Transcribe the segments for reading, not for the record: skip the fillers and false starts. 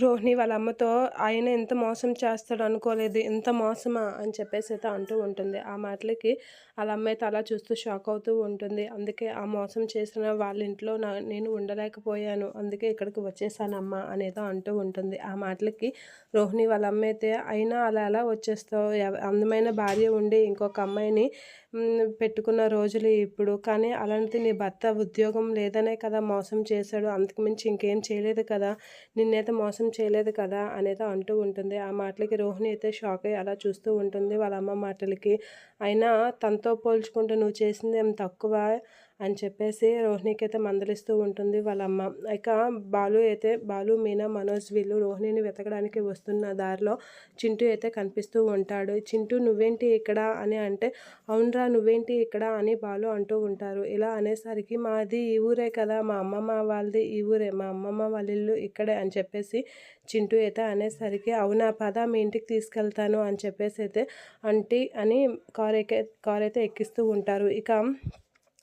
రోహిణి వాళ్ళ అమ్మతో ఆయన ఎంత మోసం చేస్తాడు అనుకోలేదు, ఇంత మోసమా అని చెప్పేసి అయితే అంటూ ఉంటుంది. ఆ మాటలకి వాళ్ళ అమ్మ అయితే అలా చూస్తూ షాక్ అవుతూ ఉంటుంది. అందుకే ఆ మోసం చేసిన వాళ్ళ ఇంట్లో నేను ఉండలేకపోయాను, అందుకే ఇక్కడికి వచ్చేసానమ్మా అనేదో అంటూ ఉంటుంది. ఆ మాటలకి రోహిణి వాళ్ళ అమ్మ అయితే అయినా అలా ఎలా వచ్చేస్తావు, అందమైన భార్య ఉండి ఇంకొక అమ్మాయిని పెట్టుకున్న రోజులు ఇప్పుడు, కానీ అలాంటి నీ భర్త ఉద్యోగం లేదనే కదా మోసం చేశాడు, అంతకు మించి ఇంకేం చేయలేదు కదా, నిన్నైతే మోసం చేయలేదు కదా అనేదో అంటూ ఉంటుంది. ఆ మాటలకి రోహిణి అయితే షాక్ అయ్యి అలా చూస్తూ ఉంటుంది వాళ్ళ అమ్మ మాటలకి. అయినా తనతో పోల్చుకుంటే నువ్వు చేసింది ఏం తక్కువ అని చెప్పేసి రోహిణికి అయితే మందలిస్తూ ఉంటుంది వాళ్ళ అమ్మ. ఇక బాలు, మీనా, మనోజ్ వీళ్ళు రోహిణిని వెతకడానికి వస్తున్న దారిలో చింటూ అయితే కనిపిస్తూ ఉంటాడు. చింటూ నువ్వేంటి ఇక్కడ అని అంటే, అవునరా నువ్వేంటి ఇక్కడ అని బాలు అంటూ ఉంటారు. ఇలా అనేసరికి మాది ఈ ఊరే కదా, మా అమ్మమ్మ వాళ్ళది ఈ ఊరే, మా అమ్మమ్మ వాళ్ళ ఇల్లు ఇక్కడే అని చెప్పేసి చింటూ అయితే అనేసరికి, అవునా పద మీ ఇంటికి తీసుకెళ్తాను అని చెప్పేసి అయితే ఆంటీ అని కార్ అయితే ఎక్కిస్తూ ఉంటారు. ఇక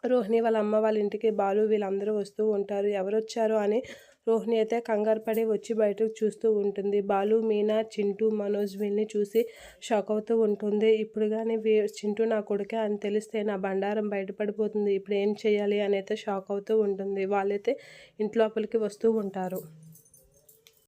రోహిణి వాళ్ళ అమ్మ వాళ్ళ ఇంటికి బాలు వీళ్ళందరూ వస్తూ ఉంటారు. ఎవరొచ్చారు అని రోహిణి అయితే కంగారు పడి వచ్చి బయటకు చూస్తూ ఉంటుంది. బాలు, మీనా, చింటూ, మనోజ్ వీళ్ళని చూసి షాక్ అవుతూ ఉంటుంది. ఇప్పుడు కానీ చింటూ నా కొడుకే అని తెలిస్తే నా బండారం బయటపడిపోతుంది, ఇప్పుడు ఏం చేయాలి అని అయితే షాక్ అవుతూ ఉంటుంది. వాళ్ళైతే ఇంట్లోపలికి వస్తూ ఉంటారు.